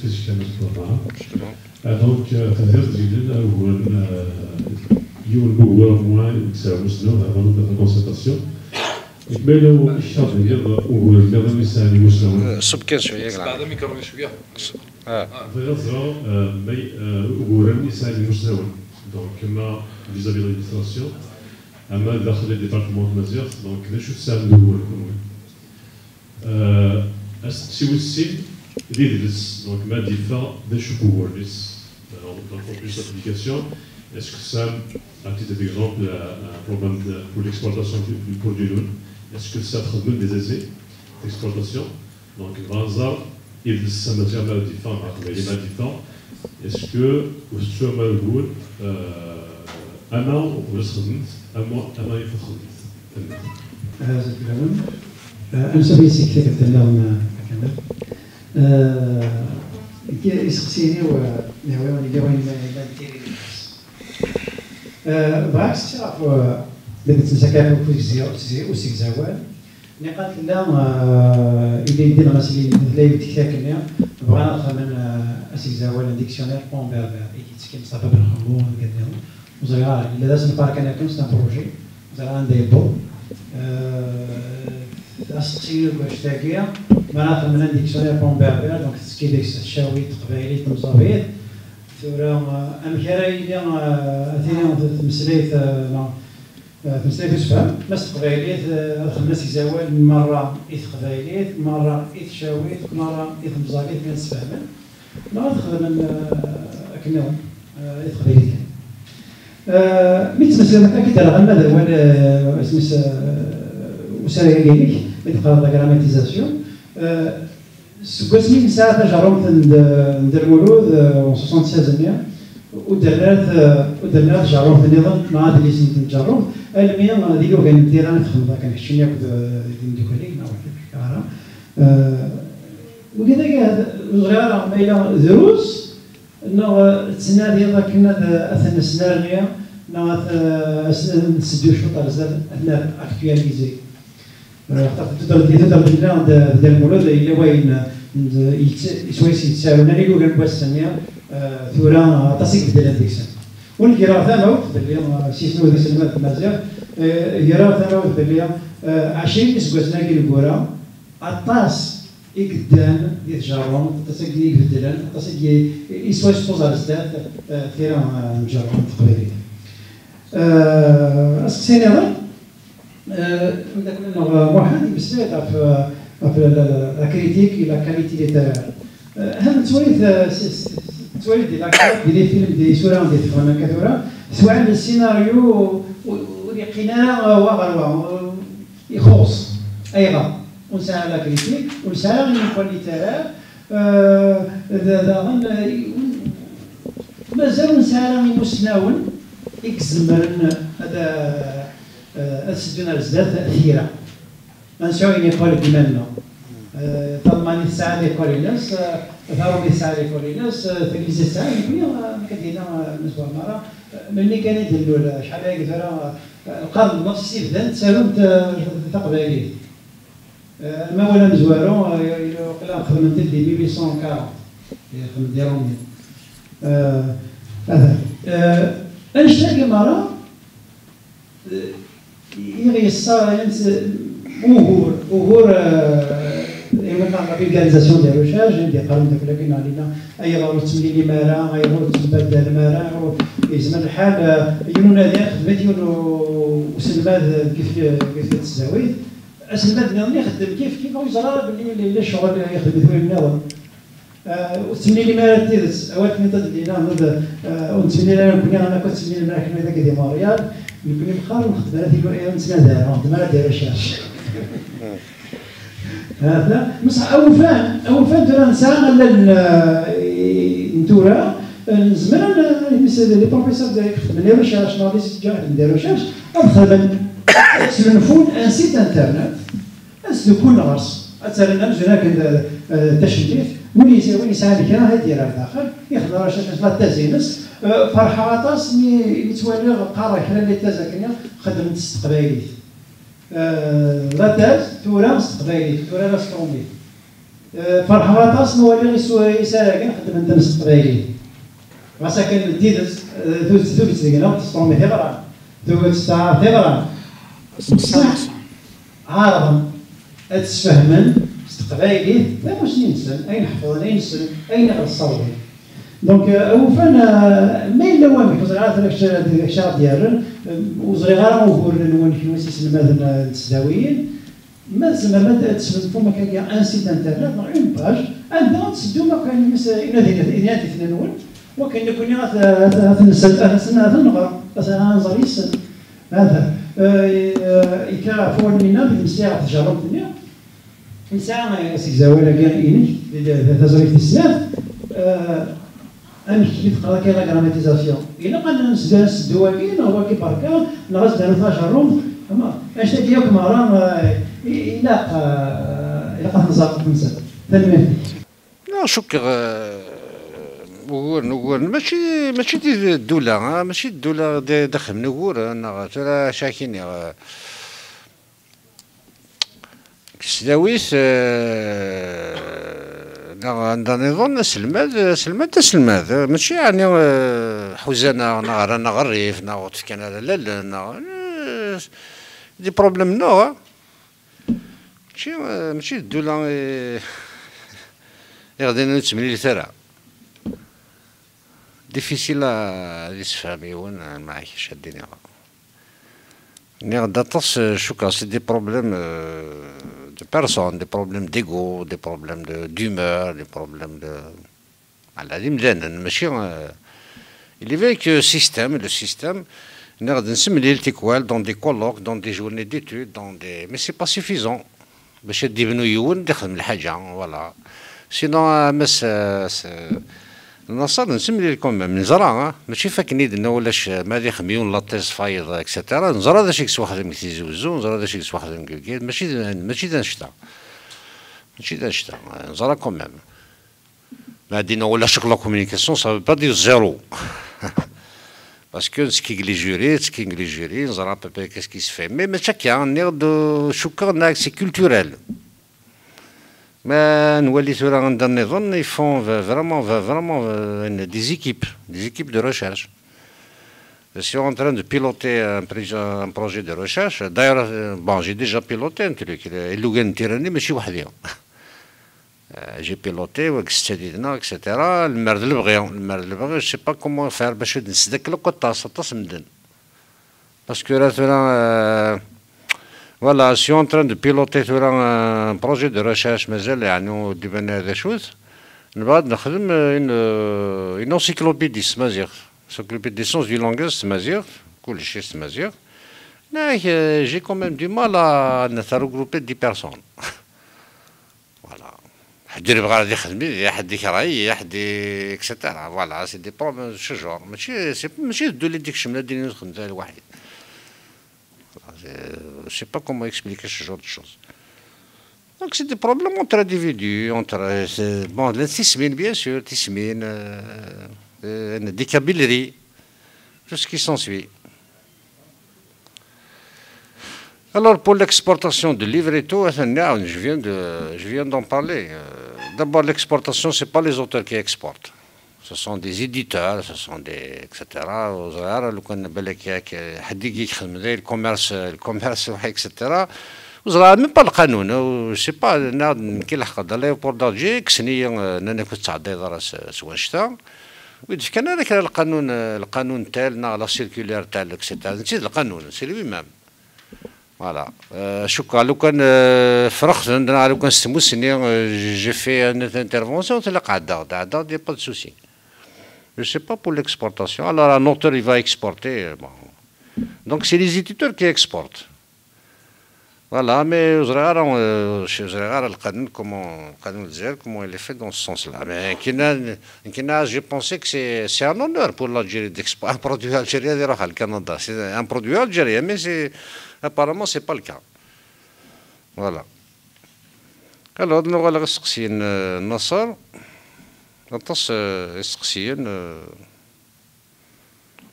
فيزيك كامل دونك تهرت جدا هو يقول موان تساوسنا هذا الكونسنتراسيون يقبلوا الشرط ديال هو النظام الانساني مسلم سبكان شويه بعد الميكروفون شويه فيظهر مي هو الانساني مسلم دونك كما فيزابي لادمينستراسيون اما داخل الديبارتمون مازيغ دونك نشوف السهم الاول سي l'IDLIS, donc Madifa de Choukou-Wallis. Dans le plus d'application, est-ce que ça, à titre d'exemple, un problème pour l'exploitation du produit lourd, est-ce que ça traduit des aisés d'exploitation? Donc, Ranzar, IDLIS, ça m'a dit à Madifa, est-ce que, au sur Malgoul, un an, on peut se rendre, un mois, il faut se rendre. أنا سبي سكتك تلهم كذا كي يسقسيني ونهوي جوين ما ديري بالعكس تعرف دابا تنسكر وسيك زوال نقاط لا إذا يدير مثلا لا يتكاكلنا بغينا ندخل من أسيك زوال ديكسيونير بون بربر يتكلم صافا بالخمور كذا وزغار إلا لازم نبارك أنا كنت بروجي زغار ندير بو أسقسيني واش تاكيا معناتها من ديكسيونير بون بربر دونك تسكي الشاويت قبايلي تمصابيت ثورة أمكاري اللي أثينا تمسليت تمسليت فهم ناس قبايليت خمس زوال مرة إث قبايليت مرة إث شاويت مرة إث مزابيت من سفهمن ما تخدم من أكنهم إث قبايليت ميت مسلم أكيد على غمد ولا اسمس وسائل جينيك بتقرأ جراماتيزاسيون سكوسمي ساعة جربت ندير المولود 76 ودرنات جربت النظام ما عاد اللي سنت نجرب المية ديالو كندير انا نخدم كنحشي ناكل دوكاليك كهرا وكذا صغيرة مايلة دروس انه السنة ديالها كنا اثناء السنة نسدو شوط زاد اثناء اكتواليزي تقدر ديال المولود الا وين يسويس يتساوينا لي كون بواسنيا ثورا تصيك بدل هذيك السنه والكرا ثانوت باللي سيسنو ديك السنوات مازال كرا ثانوت باللي 20 سكواسنا كي الكورا اطاس يقدان يتجرون تصيك يبدلن تصيك يسويس بوزار ستات ثيرا مجرون تقريبا اسكسيني هذا واحد بزاف في لا كريتيك لا كاليتي ليترار هاد تواليت ديال لي فيلم ديال سوران ديال فانا كثوره سواء السيناريو والقناع وغيره يخص ايضا ونسال لا كريتيك ونسال لي ليترار مازال نسال مسناون يكزمرن هذا السجن الزاد تأثيرا نشوي نقول كمالنا طالما نسعى لكل الناس ثارو نسعى لكل الناس تلفزة ساعة يقولنا كدينا نسوى مرة ملي كان يدلوا شحال هاك ترى القرن النص بدات سالونت تقبالي ما ولا مزوارو قلا خدمت دي 1840 خدمت ديالهم هذا انشتاق مرة يغي الساينس وهور l'organisation des recherches ديال قانون داك اللي علينا اي غير تملي مارا غير تبدل مارا يزمن الحال يوننا ديال خدمتي وسلماد كيف تساوي سلماد اللي خدم كيف يزرى باللي الشغل يخدم فيه النظام وتملي لي مارا تيدس اوقات نتد لينا هذا ونتملي لنا كنا انا كنت تملي لنا حنا داك ديال ماريال نكون بخار ونخدم على ديك نتسنى دايره مارا دايره ريشيرش هذا مصح اوفان ترى نسان لا نتورا زمان مثل لي بروفيسور ديال يخدم لي ريشيرش نوريس جا ندير ريشيرش ادخل تلفون ان سيت انترنت اس كل غرس اتسالنا هناك تشريف وين يسال لك راه يدير داخل يخدم ريشيرش لا تازينس فرحه عطاس يتوالى قارا حنا اللي تازكنا خدمت استقباليت لا تاز تورا استقباليت تورا لا سكومبي فرحة طاس نولي يسارع كان خدم انت نص قبايلي غاسا كان ديدز ثوبت دينا تصومي ثغران ثوبت ستار ثغران بصح عارضا تسفهمن استقبايلي لا واش ينسن اين حفظن اين نسن اين الصوت دونك وفانا ما الا وامك وزرعات داك الشهر ديالن وزريغا نقول نون في وسيس المدن التسداويين ما زعما ما تسمى ما كان ان سيت انترنت نو اون باج عندنا تسدو ما كان انا اثنين وكان يكون نغرا مثلا نظري السن هذا يكا فوق لنا بالمسيره تجربت الدنيا إنسان سيزاولا كان إنك تزريف السلاف أمشي كي تقرا كاين لا غراماتيزاسيون إلا قلنا نسدو كاين هو كي بركا نغز دارو 12 روم أما اش ديالك مرة إلا نظام خمسة تنمية لا شكر نقول ماشي دي الدولة ماشي الدولة دخل نقول أنا ترى شاكيني كسلاويس عندنا نظن سلماد ماشي يعني حوزانا رانا غريف ناغوت كان لا دي بروبليم نو ماشي الدولة غادي نتملي ثرا ديفيسيل ليسفامي وين معاك شاديني غادا تص شوكا سي دي بروبليم de personnes, des problèmes d'ego, des problèmes d'humeur, des problèmes de... Il y avait que le système, dans des colloques, dans des journées d'études, mais ce n'est pas suffisant. Voilà. Sinon, نصاد نسمي لكم من نزرع ماشي فاكني دنا ولاش مالي خميون لاطيس فايض اكسيتيرا نزرع هذا شي واحد كيزوزو نزرع هذا شي واحد كيكيد ماشي دنشتا نزرع كوميم ما دينا ولا شغل لا كومونيكاسيون سا با دير زيرو باسكو تسكي لي جوري نزرع بابا كاس كي سفي مي ماشي كيا نيرد شكر سي كولتوريل Mais nous ils font vraiment des équipes de recherche. Je suis en train de piloter un projet de recherche. D'ailleurs, bon, j'ai déjà piloté un truc. J'ai piloté, etc. Le maire de Lebrion, je ne sais pas comment faire. Parce que là, voilà, je suis en train de piloter un projet de recherche, mais nous devenons des choses. Nous allons faire une encyclopédie, encyclopédie des sciences du langage, j'ai quand même du mal à regrouper 10 personnes. Voilà. Etc. Voilà, c'est des problèmes de ce genre. C'est de l'éducation, je ne sais pas comment expliquer ce genre de choses. Donc c'est des problèmes entre individus, bon, l'intismine bien sûr, des cabileries, tout ce qui s'ensuit. Alors pour l'exportation de livres et tout, je viens d'en parler. D'abord l'exportation, ce n'est pas les auteurs qui exportent. Ce sont des éditeurs, ce sont des etc. Le commerce, etc. même pas le canon. Je sais pas, qui l'a fait l'aéroport d'Alger, que c'est n'a pas تعدي درس سوانشتا. ويدفع كان هذاك القانون تاعنا لا سيركولير تاع etc. نسيت القانون سي lui-même. Voilà. شكرا لو كان فرحت عندنا لو كان ستموسني j'ai fait une intervention تلقى عدا دي pas de souci. Je ne sais pas pour l'exportation. Alors un auteur, il va exporter. Bon. Donc c'est les éditeurs qui exportent. Voilà, mais comment il est fait dans ce sens-là. Mais j'ai pensé que c'est un honneur pour l'Algérie d'exporter un produit algérien au Canada. C'est un produit algérien, mais apparemment, ce n'est pas le cas. Voilà. Alors, nous allons remercier Nasser.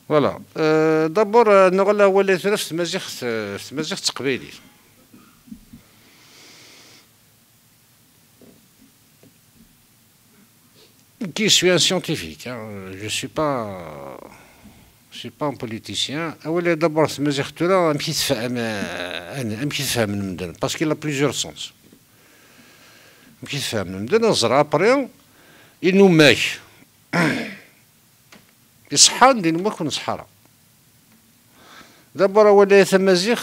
Voilà. D'abord, nous allons voir les ثلاث تقبيلي. qui suis un scientifique, hein. Je ne suis pas un politicien. D'abord, parce qu'il a plusieurs sens. Après, il nous met. يصحى ندير ما كون صحراء دابا راه ولا تمازيغ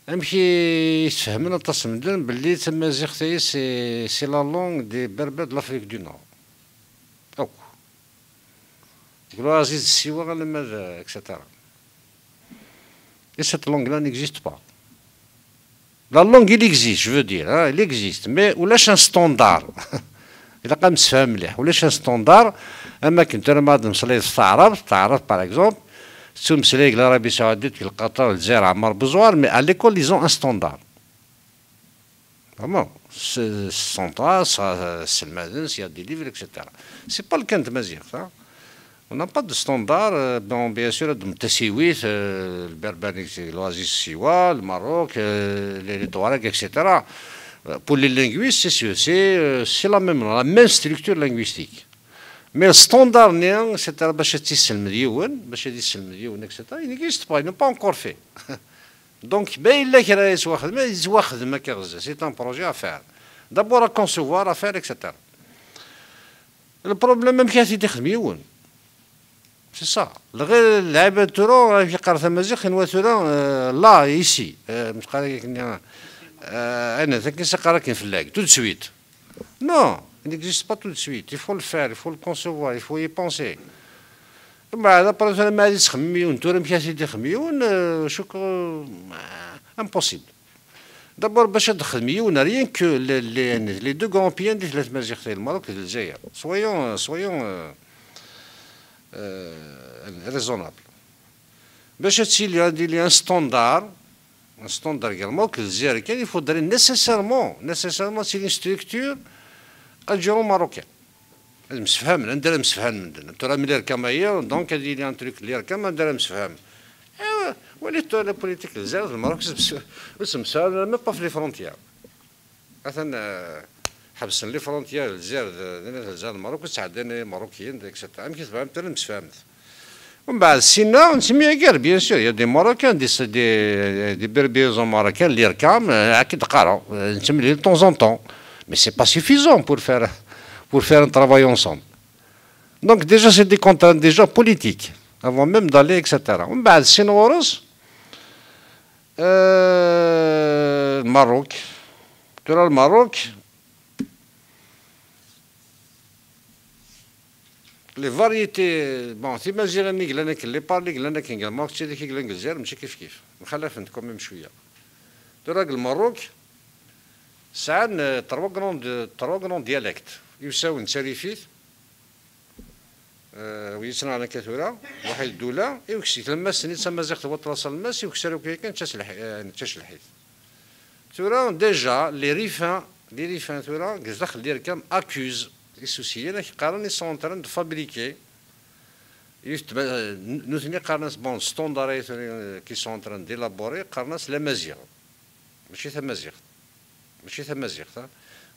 امشي يتفهمنا تصمدن باللي تمازيغ تاهي سي لا لونغ دي بربر د لافريك دو نور او يقولوا عزيز السوا غير لما اكسترا et cette langue là n'existe pas. La langue il existe, je veux dire, hein, il existe, mais ولاش un standard. إذا قام تفهم مليح ولاش ان ستوندار اما كنت انا ما نصلي تعرف باغ اكزومبل تمسليك العربيه السعوديه القطر والجزائر عمار بزوار مي على ليكول ليزون ان ستوندار فريمون السونترال السلمادن سي دي ليفر اكسيتيرا سي با الكان تمازيغ on n'a pas de standard bon bien sûr التسويت البربري الوازي السوا الماروك les touaregs etc. Pour les linguistes, c'est sûr, c'est la même structure linguistique. Mais le standard néant, c'est il n'existe pas, il n'est pas encore fait. Donc, c'est un projet à faire. D'abord à concevoir, à faire, etc. Le problème, même c'est ça. Là, ici, tout de suite. Non, il n'existe pas tout de suite. Il faut le faire, il faut le concevoir, il faut y penser. Impossible. D'abord, rien que les deux grands pays, le Maroc et l'Algérie. Soyons raisonnables. Il y a un standard également que il faudrait nécessairement c'est une structure algéro-marocaine. Donc il y a un truc la politique du Maroc même pas les frontières. حبسن لي فرونتيير الجزائر المغرب وتعداني ماروكيين etc. يمكن تفهمت ومن بعد سينا نسميها كاع بيان سور يا دي ماروكان دي بربيزون ماروكان اللي يركام اكيد قراو نسمي de temps en temps mais c'est pas suffisant pour faire un travail ensemble. Donc déjà c'est des contraintes déjà politiques avant même d'aller etc. ومن بعد سينورس الماروك ترى الماروك les variétés bon تيمازيغ اني قلنا اللي بارلي قلنا كاين كاع ماروك تي كي قلنا الجزائر ماشي كيف مخلف عندكم ميم شويه تراك الماروك ساعات تروا غروند ديالكت يساوي نتريفيت ويسنا على كثوره واحد الدوله يوكسي لما سنيت تما زيغ توصل الماس يكسروا كان تشلحيت تورا ديجا لي ريفان تورا داخل ديال كام اكوز les soucis, ils sont en train de fabriquer nous bon standard qui sont en train d'élaborer la mazir ماشي تمازيغ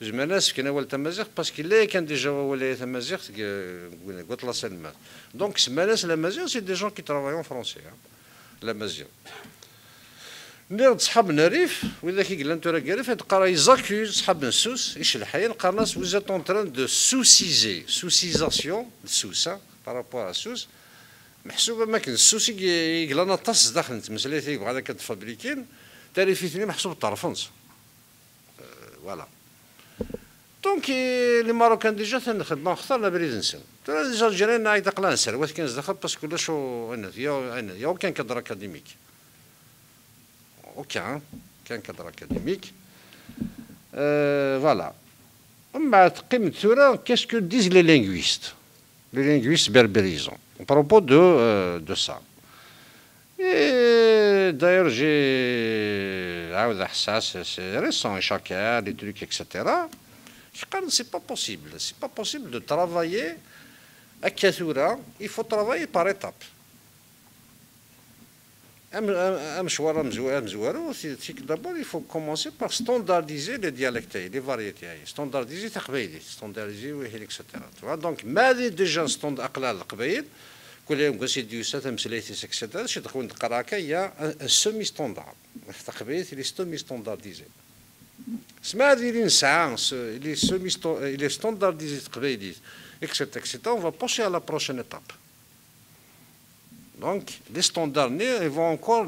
زعما كاين اول تمازيغ باسكو لا كان ديجا ولا تمازيغ قلت لا سلمان دونك سماناس لا مازيغ سي دي جون كي ترافايون فرونسي لا مازيغ نير صحابنا ريف واذا كي قلنا نتورا كاريف تقرا يزاكوز صحاب السوس يشلحين قرناس vous êtes en train de soucisation السوس بارابور السوس محسوبه ما كاين السوس يقلانا طاس داخل نتمسلي بغا هذاك تفابريكين تاريفيتني محسوب طرفنس فوالا دونك لي ماروكان ديجا تنخدموا اختارنا بريد نسن ترى ديجا الجيران عايد قلان سر واش كان داخل باسكو لا شو انا يا كان كادر اكاديميك aucun cadre académique. Voilà. Qu'est-ce que disent les linguistes berbérisants à propos de ça. Et d'ailleurs, c'est récent, chacun, des trucs, etc. C'est pas possible. C'est pas possible de travailler à Kathura. Il faut travailler par étapes. مشوار مزوار. D'abord il faut commencer par standardiser les dialectes, les variétés. Standardiser تقبيلي، standardiser etc. Donc ما déjà stand أقلال القبائل كل يوم قصي ديوسا تمثيليتي etc. شي تكون قراكة هي semi standard. تقبيلي اللي semi standardisé. سما هذه اللي نسعى اللي semi اللي standardisé تقبيلي etc. On va passer à la prochaine étape. Donc, les standards, on va encore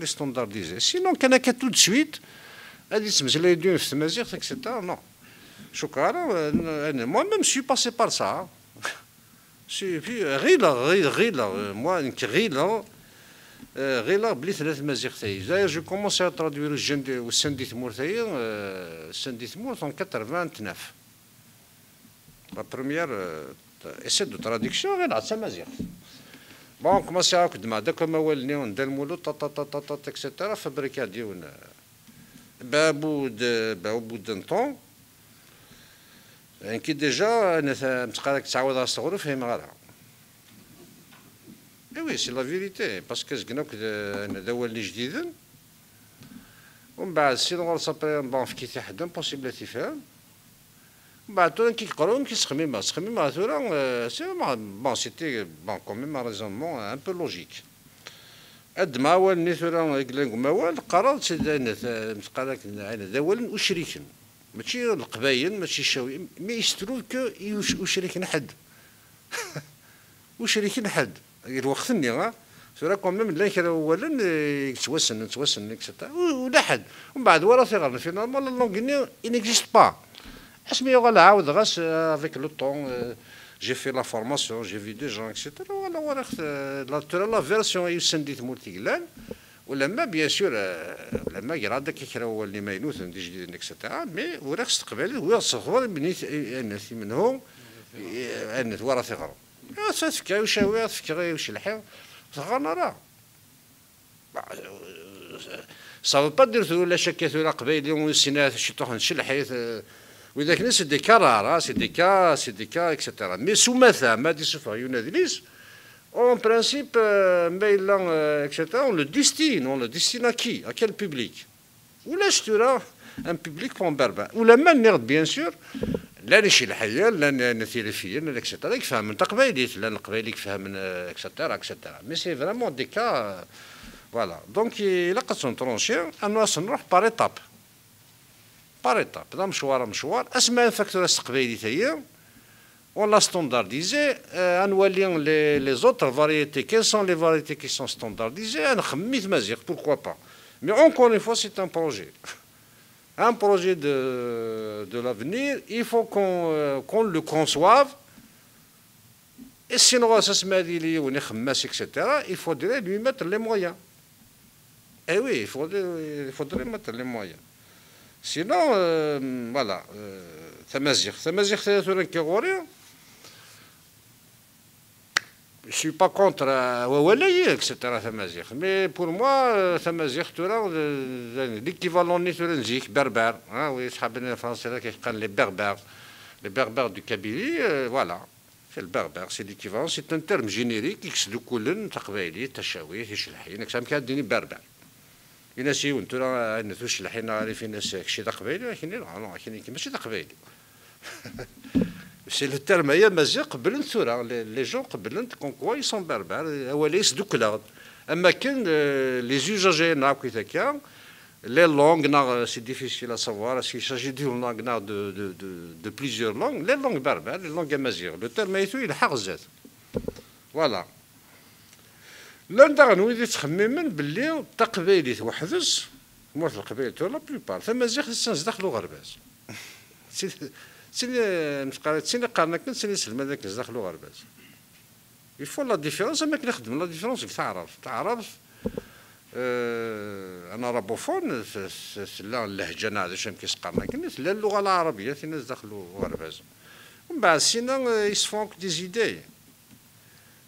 les standardiser. Sinon, qu'il n'y a que tout de suite, etc. Non. Moi-même, je suis passé par ça. Moi, je commence à traduire le Sendit Mourtaïr en 89. La première essai de traduction, c'est Mazir. Bon, commencé à خدمة هذاك ما والني وندير مولو طاطا اكسيتيرا فابريكا ديالنا بابود نطون يعني كي ديجا انا متقالك تعاود الصغر فهم غيرها. وي سي لا فيريتي باسكو زقناك انا داولني جديدا ومن بعد سي نغور صابري بون في كي حدا بوسيبيليتي فهم بعد تورا كي يقراو كيسخميما تورا سي بون سيتي بون كوميم ريزونمون ان بو لوجيك قد ما والني تورا قلنا موال قررت متقالك داول وشريكن ماشي القبايل ماشي الشاوي مي يسترو كو وشريكن حد وشريكن حد الوقتني تورا كوميم لا كرا اولا يتوسن اكسيتيرا ولا حد ومن بعد ورا ثغرنا فينالمون لا لونغ نيكزيست با. Avec le temps, j'ai fait la formation, j'ai vu des gens, etc. La version est sendit multiglan, ou la main, bien sûr, la main, il y a des qui créent les mains, etc. Mais vous restez قبل, vous restez بنيت الناس منهم, الناس ورا ثغر. تفكر وشاوي, تفكر وش الحين, ثغرنا راه. Ça veut pas dire que la chaque fois قبل يوم السنة شي تروح نشلح وإذا c'est des cas rares, c'est des cas, etc. Mais sous en principe, etc., on le destine à qui? À quel public? Ou là, je dirais un public pour berbère. Ou la manière, bien sûr, لا نشي الحية لا نثيرفيين etc. يفهم من تقبيليت لا نقبيلي يفهم etc. Mais c'est vraiment des cas, voilà. Donc, il a qu'à se trancher, on va se نروح par étape. Par étape, هذا مشوار اسماء الفاكتورات التقبيلية هي on l'a standardisé نولي les autres variétés quelles sont les variétés qui sont standardisées نخمي مزيغ pourquoi pas mais encore une fois c'est un projet de l'avenir il faut qu'on le conçoive et sinon ça se met etc. il faudrait lui mettre les moyens et oui il faudrait mettre les moyens. Sinon, voilà, Tamazight je ne suis pas contre Wawalaye, etc. Mais pour moi, Tamazight, l'équivalent de berbère, oui, les Français les berbères du Kabylie, voilà, c'est le berbère, c'est l'équivalent, c'est un terme générique, X de Koulen, Takbaili, Tachawi, Hishlahin, exemple, berbère. Il y a des gens qui ont c'est le terme les gens ils sont berbères les usagers les langues c'est difficile à savoir s'il s'agit d'une langue de plusieurs langues les langues berbères les langues amazighes le terme est il حرزت voilà. لا ندغنو إذا تخممن باللي التقبيلي توحدس موت القبائل لا بلوبار ثم زيخ داخلو غرباز تسيني قارنا كن تسيني سلم هذاك داخلو غرباز يفو لا ديفيرونس اما كنخدم لا ديفيرونس تعرف انا رابوفون لا اللهجه هذا شام كيسقارنا كن لا اللغه العربيه في ناس داخلو غرباز ومن بعد سينا يصفونك دي زيداي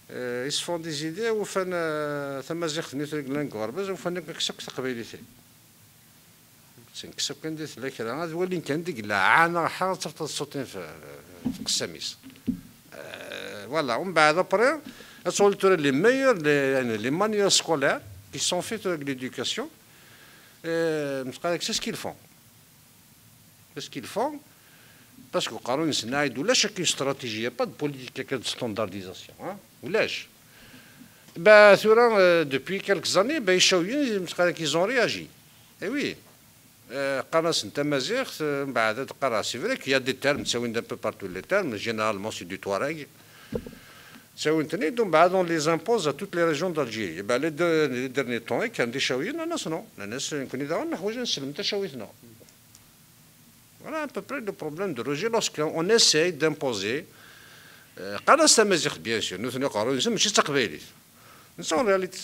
ils se font des idées ou font تمازيغ نيتريك لانغوربز وفن كسك تقبيليتي كسك كندير لك هذا ولين كان ديك لا عانى حاطه الصوتين في القساميس فوالا ومن بعد ابري les manuels scolaires qui sont faits avec l'éducation, c'est ce qu'ils font. C'est ce qu'ils font. Parce que قانون الصناعي ولا شك استراتيجيه pas de politique de standardisation ولاش depuis quelques années ils ont réagi et oui قناة تمازيغ بعد تقرا سي فري qu'il y a des termes تساوي un peu partout les termes généralement c'est du Touareg تساوي تاني دون بعد on les impose à toutes les régions d'Algérie les derniers temps كان دي شاويين الناس يمكن اذا نحوج نسلم حتى شاويتنا. Voilà à peu près le problème de rejet lorsqu'on essaye d'imposer. Bien sûr, nous sommes en réalité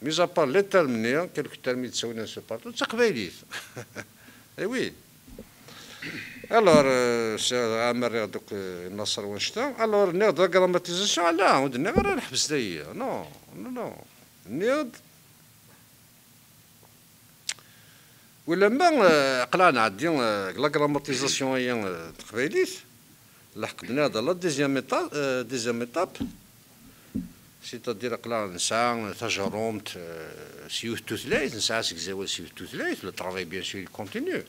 mis à part les termes, quelques termes de ce partout, et oui. Alors, c'est un mariage de Nasser Winston. Alors, la grammatisation, là, on dit, non, ولما قلعنا عادي لا غراماتيزاسيون هي تقبايليت لحقنا هذا لا ديزيام ايتاب سيتادير قلعنا نسعى تجرمت سيوث توثلايت نسعى سكزاول سيوث توثلايت لو طرافاي بيان سور كونتينيو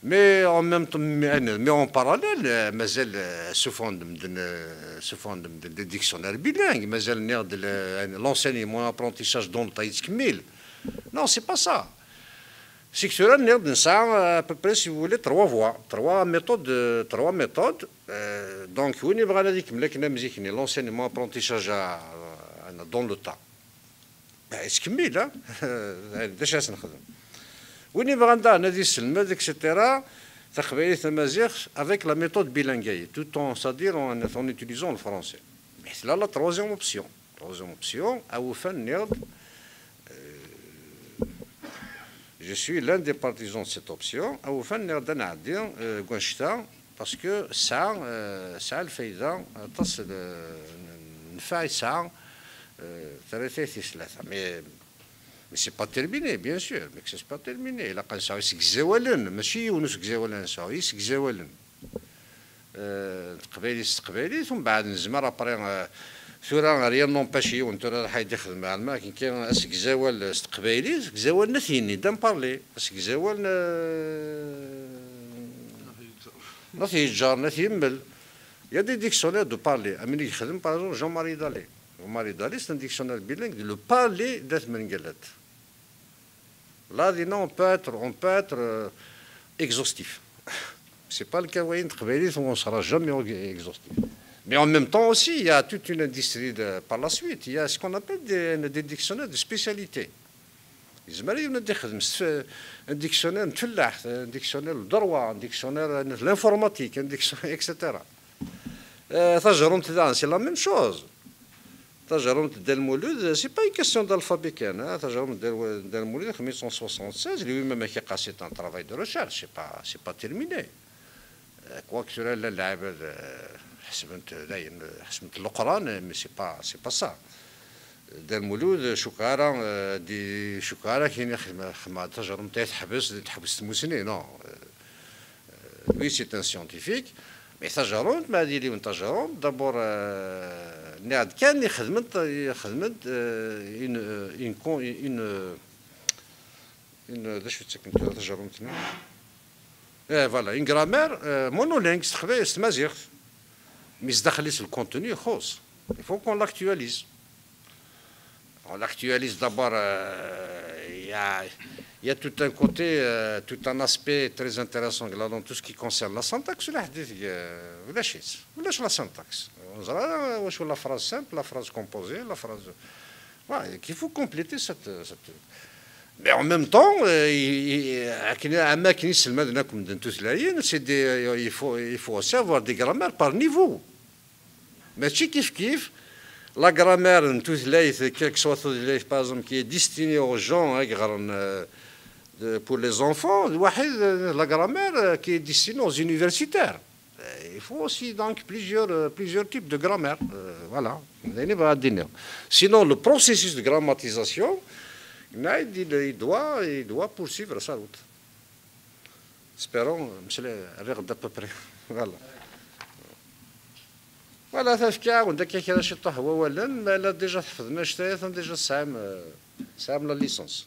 مي اون ميم مي اون باراليل مازال سو فوند دي ديكسيونير بيلانغ مازال نيرد لونسينيمون ابرونتيساج دون طايت كميل نو سي با سا. C'est que à peu près, si vous voulez, trois méthodes. Donc, l'enseignement apprentissage dans le temps. Est-ce que là, déjà, c'est avec la méthode bilingue, tout c'est-à-dire en utilisant le français. Mais c'est là la troisième option. À vous faire je suis l'un des partisans de cette option. À vous faire parce que ça le fait mais c'est pas terminé, bien sûr. Mais c'est pas terminé. Là, quand ça c'est gzawalen, ماشي ونس gzawalen, c'est gzawalen. تقبيلي ثم بعد نزمر après ثورا ريال نومباشي وانت راح يدخل مع الماء كاين اسك زوال استقبايلي زوال نثيني دام بارلي اسك زوال نثي جار نثي يمل يا دي ديكسيونير دو بارلي امين يخدم باغ جون ماري دالي سي ان ديكسيونير بيلينغ لو بارلي دات من قالت là on peut être exhaustif. C'est pas le cas voyez تقبايلي on sera jamais exhaustif. Mais en même temps aussi, il y a toute une industrie par la suite. Il y a ce qu'on appelle des dictionnaires de spécialité. Un dictionnaire un dictionnaire de droit, un dictionnaire de l'informatique, un dictionnaire, etc. C'est la même chose. C'est pas une question d'alphabet. Delmoulid, 1976, lui-même c'est un travail de recherche. C'est pas terminé. Quoi que ce soit, حسبت القران مي سي با سا دار مولود شكاره كاين خدمه تجربه نتاعي تحبس مسنين نو وي سي ان سيانتيفيك مي تجربه ما ديري من تجربه دابور ناد كان خدمت ان داش تسكنت تجربتنا فوالا ان غرامير مونولينغ استمازيغ Mais le contenu est rose. Il faut qu'on l'actualise. On l'actualise d'abord. Il y a tout un côté, tout un aspect très intéressant là, dans tout ce qui concerne la syntaxe. La syntaxe. La phrase simple, la phrase composée, la phrase. Voilà, il faut compléter cette. Mais en même temps, il faut aussi avoir des grammaires par niveau. Mais kif, la grammaire, quel que soit par exemple, qui est destinée aux gens, pour les enfants, la grammaire qui est destinée aux universitaires. Il faut aussi donc plusieurs types de grammaire. Voilà. Sinon, le processus de grammatisation, il doit poursuivre sa route. Espérons, monsieur le d'à peu près. Voilà. فوالا تفكا وندك كي شي طه هو ولا ما لا ديجا حفظنا شتايا ديجا سام لا ليسونس